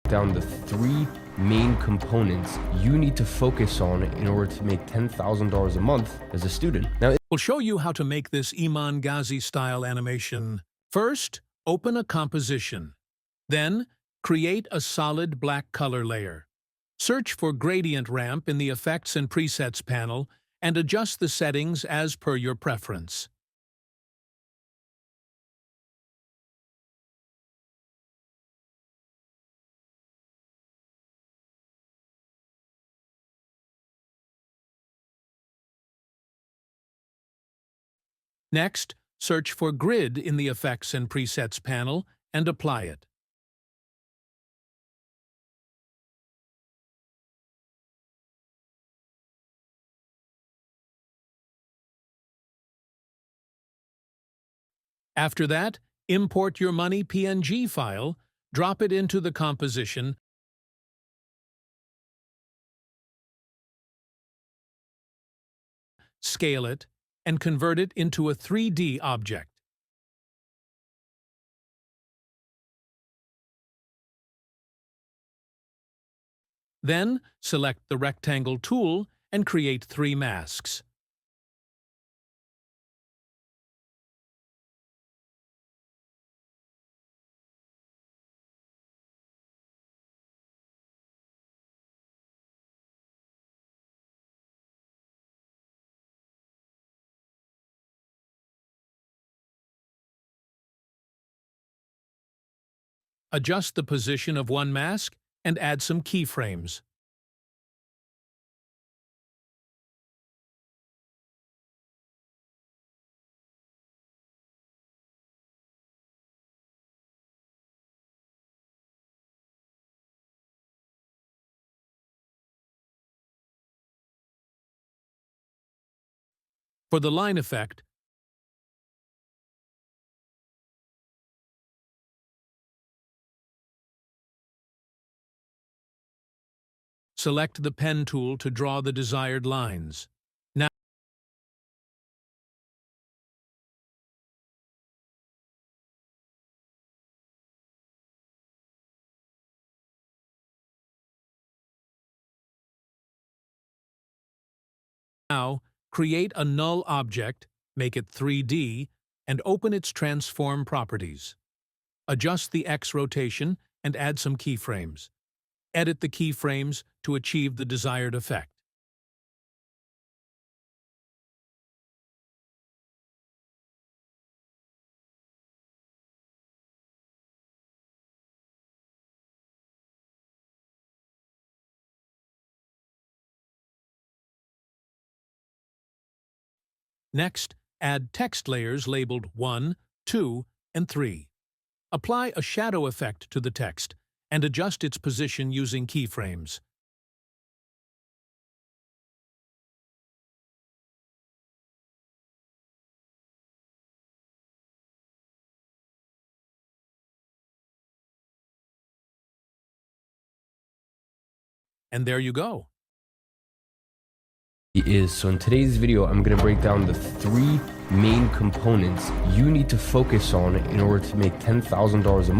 down the three main components you need to focus on in order to make $10,000 a month as a student. Now, We'll show you how to make this Iman Gadzhi style animation. First, open a composition. Then, create a solid black color layer. Search for Gradient Ramp in the Effects and Presets panel and adjust the settings as per your preference. Next, search for Grid in the Effects and Presets panel and apply it. After that, import your Money PNG file, drop it into the composition, scale it, and convert it into a 3D object. Then, select the Rectangle tool and create 3 masks. Adjust the position of one mask and add some keyframes. For the line effect, select the pen tool to draw the desired lines. Now, create a null object, make it 3D, and open its transform properties. Adjust the X rotation and add some keyframes. Edit the keyframes to achieve the desired effect. Next, add text layers labeled 1, 2, and 3. Apply a shadow effect to the text and adjust its position using keyframes. And there you go. So in today's video, I'm going to break down the three main components you need to focus on in order to make $10,000 a month.